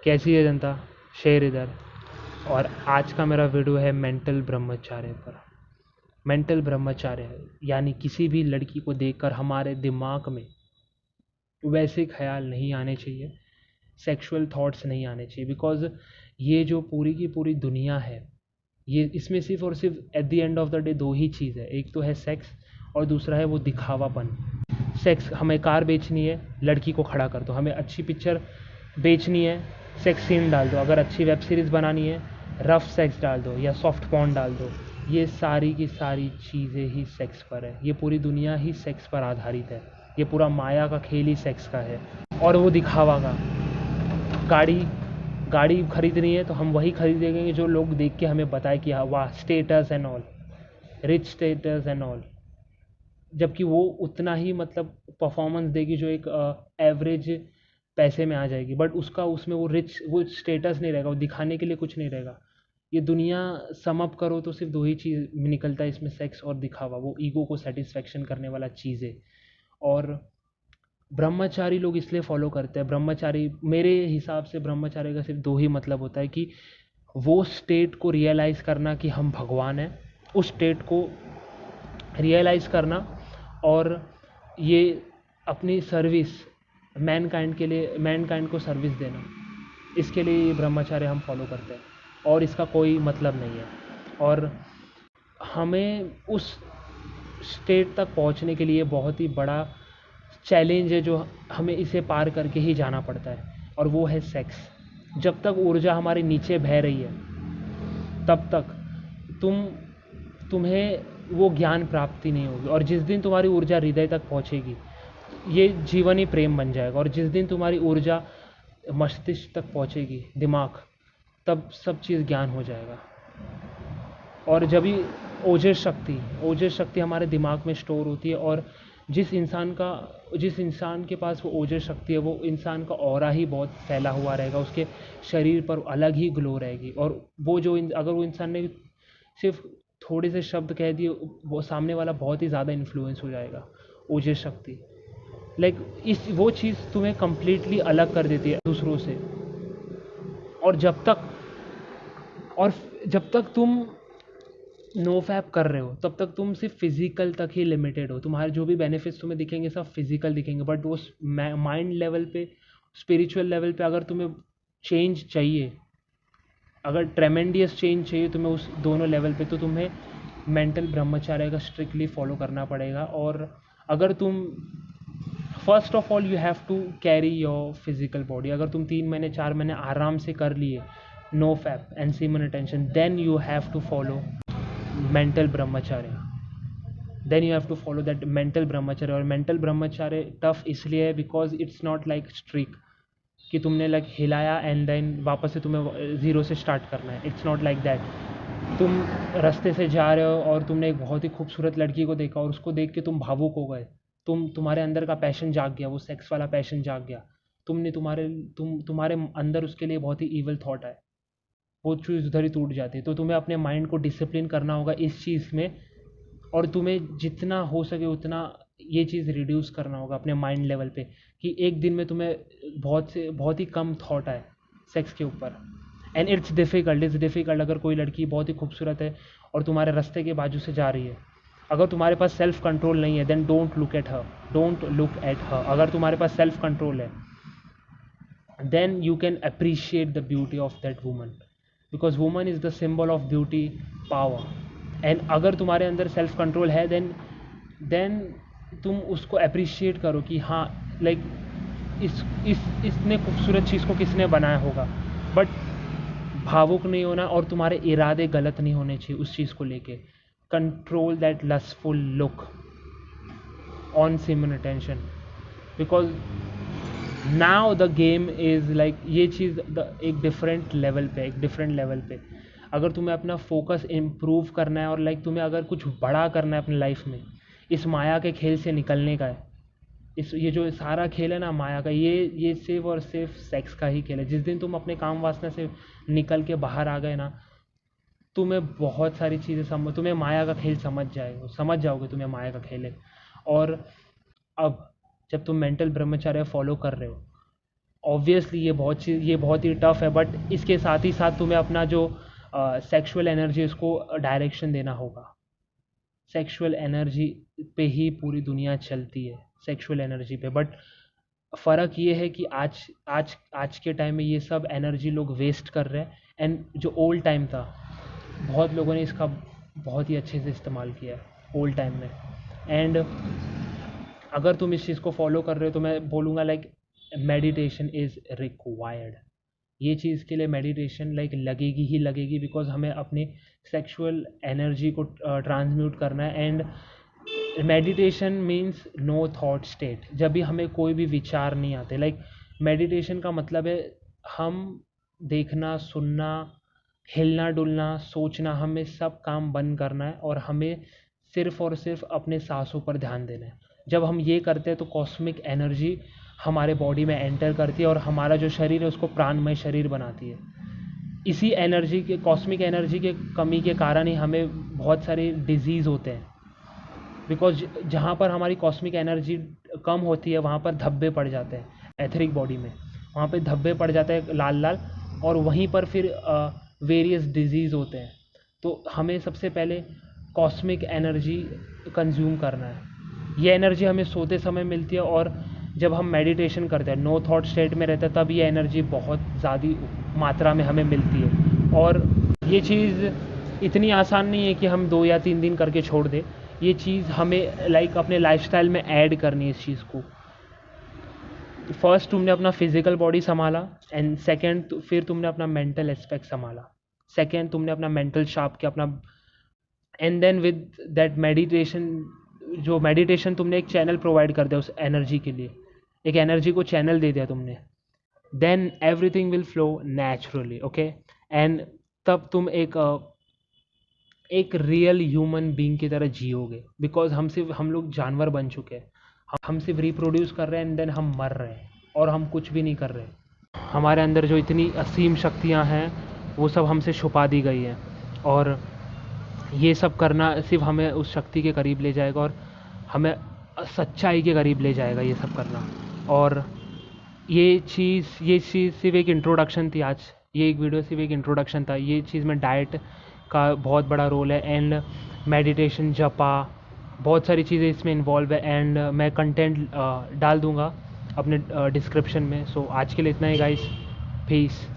कैसी है जनता, शेर इधर। और आज का मेरा वीडियो है मेंटल ब्रह्मचार्य पर। मेंटल ब्रह्मचार्य यानी किसी भी लड़की को देखकर हमारे दिमाग में वैसे ख्याल नहीं आने चाहिए, सेक्सुअल थॉट्स नहीं आने चाहिए। बिकॉज ये जो पूरी की पूरी दुनिया है, ये इसमें सिर्फ और सिर्फ at the end of the day दो ही चीज़ है, एक तो है सेक्स और दूसरा है वो दिखावापन। सेक्स, हमें कार बेचनी है, लड़की को खड़ा कर दो। हमें अच्छी पिक्चर बेचनी है, सेक्स सीन डाल दो। अगर अच्छी वेब सीरीज़ बनानी है, रफ सेक्स डाल दो या सॉफ्ट पॉर्न डाल दो। ये सारी की सारी चीज़ें ही सेक्स पर है। ये पूरी दुनिया ही सेक्स पर आधारित है। ये पूरा माया का खेल ही सेक्स का है और वो दिखावा का। गाड़ी खरीदनी है तो हम वही खरीदेंगे जो लोग देख के हमें बताए कि हाँ वाह, status and all, rich status and all. जबकि वो उतना ही मतलब परफॉर्मेंस देगी जो एक एवरेज पैसे में आ जाएगी, बट उसका उसमें वो स्टेटस नहीं रहेगा, वो दिखाने के लिए कुछ नहीं रहेगा। ये दुनिया सम अप करो तो सिर्फ दो ही चीज़ निकलता है इसमें, सेक्स और दिखावा। वो ईगो को सेटिस्फेक्शन करने वाला चीज़ है। और ब्रह्मचारी लोग इसलिए फॉलो करते हैं। ब्रह्मचारी, मेरे हिसाब से ब्रह्मचारी का सिर्फ दो ही मतलब होता है कि वो स्टेट को रियलाइज़ करना कि हम भगवान हैं, उस स्टेट को रियलाइज़ करना और ये अपनी सर्विस मैनकाइंड के लिए, मैनकाइंड को सर्विस देना, इसके लिए ये ब्रह्मचार्य हम फॉलो करते हैं और इसका कोई मतलब नहीं है। और हमें उस स्टेट तक पहुंचने के लिए बहुत ही बड़ा चैलेंज है जो हमें इसे पार करके ही जाना पड़ता है, और वो है सेक्स। जब तक ऊर्जा हमारे नीचे बह रही है तब तक तुम्हें वो ज्ञान प्राप्ति नहीं होगी। और जिस दिन तुम्हारी ऊर्जा हृदय तक पहुंचेगी, ये जीवन ही प्रेम बन जाएगा। और जिस दिन तुम्हारी ऊर्जा मस्तिष्क तक पहुंचेगी, दिमाग, तब सब चीज़ ज्ञान हो जाएगा। और जब भी ओजस शक्ति हमारे दिमाग में स्टोर होती है, और जिस इंसान के पास वो ओजस शक्ति है, वो इंसान का ऑरा ही बहुत फैला हुआ रहेगा, उसके शरीर पर अलग ही ग्लो रहेगी। और वो जो अगर वो इंसान ने सिर्फ थोड़े से शब्द कह दिए, वो सामने वाला बहुत ही ज़्यादा इन्फ्लुएंस हो जाएगा। ओजस शक्ति वो चीज़ तुम्हें कम्प्लीटली अलग कर देती है दूसरों से। और जब तक तुम नो फैप कर रहे हो, तब तक तुम सिर्फ फिजिकल तक ही लिमिटेड हो। तुम्हारे जो भी बेनिफिट्स तुम्हें दिखेंगे सब फिजिकल दिखेंगे, बट वो माइंड लेवल पे, स्पिरिचुअल लेवल पे अगर तुम्हें चेंज चाहिए, अगर ट्रेमेंडियस चेंज चाहिए तुम्हें उस दोनों लेवल पे, तो तुम्हें मेंटल ब्रह्मचार्य का स्ट्रिक्टली फॉलो करना पड़ेगा। और अगर तुम first of all you have to carry your physical body. अगर तुम 3 महीने 4 महीने आराम से कर लिए no fap and semen attention, then you have to follow mental brahmacharya. Then you have to follow that mental brahmacharya. और मेंटल ब्रह्मचार्य टफ इसलिए है because it's not like strict कि तुमने लाइक हिलाया एंड देन वापस से तुम्हें ज़ीरो से स्टार्ट करना है। It's not like that. तुम रास्ते से जा रहे हो और तुमने एक बहुत ही खूबसूरत लड़की को देखा और उसको देख के तुम भावुक हो गए, तुम्हारे अंदर का पैशन जाग गया, वो सेक्स वाला पैशन जाग गया। तुम्हारे अंदर उसके लिए बहुत ही ईवल थॉट है, वो चीज़ उधर ही टूट जाती है। तो तुम्हें अपने माइंड को डिसिप्लिन करना होगा इस चीज़ में, और तुम्हें जितना हो सके उतना ये चीज़ रिड्यूस करना होगा अपने माइंड लेवल पे, कि एक दिन में तुम्हें बहुत ही कम थॉट आए सेक्स के ऊपर। And it's difficult. अगर कोई लड़की बहुत ही खूबसूरत है और तुम्हारे रास्ते के बाजू से जा रही है, अगर तुम्हारे पास सेल्फ कंट्रोल नहीं है, then don't look at her. अगर तुम्हारे पास सेल्फ कंट्रोल है, then you can appreciate the beauty of that woman, because woman is the symbol of beauty, power. And अगर तुम्हारे अंदर सेल्फ कंट्रोल है, देन तुम उसको अप्रिशिएट करो कि हाँ लाइक इतने खूबसूरत चीज़ को किसने बनाया होगा। बट भावुक नहीं होना, और तुम्हारे इरादे गलत नहीं होने चाहिए उस चीज़ को लेके। Control that lustful look on semen attention, because now the game is like ये चीज़ एक डिफरेंट लेवल पे। अगर तुम्हें अपना फोकस इम्प्रूव करना है और लाइक तुम्हें अगर कुछ बड़ा करना है अपनी लाइफ में, इस माया के खेल से निकलने का है, ये जो सारा खेल है ना माया का, ये सिर्फ और सिर्फ सेक्स का ही खेल है। जिस दिन तुम अपने काम वासना से निकल के बाहर आ गए ना, तुम्हें बहुत सारी चीज़ें तुम्हें माया का खेल समझ जाओगे तुम्हें माया का खेल है। और अब जब तुम मेंटल ब्रह्मचर्य फॉलो कर रहे हो, ऑब्वियसली ये बहुत ही टफ है, बट इसके साथ ही साथ तुम्हें अपना जो सेक्सुअल एनर्जी उसको डायरेक्शन देना होगा। सेक्सुअल एनर्जी पे ही पूरी दुनिया चलती है, सेक्सुअल एनर्जी पे। बट फ़र्क ये है कि आज आज आज के टाइम में ये सब एनर्जी लोग वेस्ट कर रहे हैं, एंड जो ओल्ड टाइम था, बहुत लोगों ने इसका बहुत ही अच्छे से इस्तेमाल किया है ओल्ड टाइम में। एंड अगर तुम इस चीज़ को फॉलो कर रहे हो तो मैं बोलूँगा लाइक मेडिटेशन इज़ रिक्वायर्ड। ये चीज़ के लिए मेडिटेशन लाइक लगेगी ही लगेगी, बिकॉज हमें अपनी सेक्सुअल एनर्जी को ट्रांसम्यूट करना है। And meditation means no thought state. जब भी हमें कोई भी विचार नहीं आते, लाइक मेडिटेशन का मतलब है हम देखना, सुनना, हिलना डुलना, सोचना, हमें सब काम बंद करना है और हमें सिर्फ़ और सिर्फ अपने सांसों पर ध्यान देना है। जब हम ये करते हैं तो कॉस्मिक एनर्जी हमारे बॉडी में एंटर करती है और हमारा जो शरीर है उसको प्राणमय शरीर बनाती है। इसी एनर्जी के, कॉस्मिक एनर्जी के कमी के कारण ही हमें बहुत सारे डिजीज़ होते हैं, बिकॉज जहाँ पर हमारी कॉस्मिक एनर्जी कम होती है वहाँ पर धब्बे पड़ जाते हैं एथरिक बॉडी में, वहाँ पे धब्बे पड़ जाते हैं लाल लाल, और वहीं पर फिर वेरियस डिजीज़ होते हैं। तो हमें सबसे पहले कॉस्मिक एनर्जी कंज्यूम करना है। ये एनर्जी हमें सोते समय मिलती है, और जब हम मेडिटेशन करते हैं, नो थॉट स्टेट में रहते हैं, तब ये एनर्जी बहुत ज़्यादा मात्रा में हमें मिलती है। और ये चीज़ इतनी आसान नहीं है कि हम 2 या 3 दिन करके छोड़ दें। ये चीज़ हमें लाइक अपने लाइफस्टाइल में ऐड करनी है इस चीज़ को। फर्स्ट तुमने अपना फिजिकल बॉडी संभाला, एंड सेकंड फिर तुमने अपना मेंटल एस्पेक्ट संभाला। सेकंड तुमने अपना मेंटल शार्प किया अपना, and then with that meditation, जो मेडिटेशन तुमने एक चैनल प्रोवाइड कर दिया उस एनर्जी के लिए, एक एनर्जी को चैनल दे दिया तुमने, then everything will flow naturally, okay. And तब तुम एक रियल ह्यूमन बीइंग की तरह जियोगे, बिकॉज हम लोग जानवर बन चुके हैं। हम सिर्फ रिप्रोड्यूस कर रहे हैं एंड देन हम मर रहे हैं, और हम कुछ भी नहीं कर रहे। हमारे अंदर जो इतनी असीम शक्तियाँ हैं वो सब हमसे छुपा दी गई हैं, और ये सब करना सिर्फ हमें उस शक्ति के करीब ले जाएगा और हमें सच्चाई के करीब ले जाएगा ये सब करना। और ये चीज़ सिर्फ एक इंट्रोडक्शन थी आज, ये एक वीडियो सिर्फ एक इंट्रोडक्शन था। ये चीज़ में डाइट का बहुत बड़ा रोल है, एंड मेडिटेशन, जपा, बहुत सारी चीज़ें इसमें इन्वॉल्व है, एंड मैं कंटेंट डाल दूँगा अपने डिस्क्रिप्शन में। सो आज के लिए इतना ही गाइस, पीस।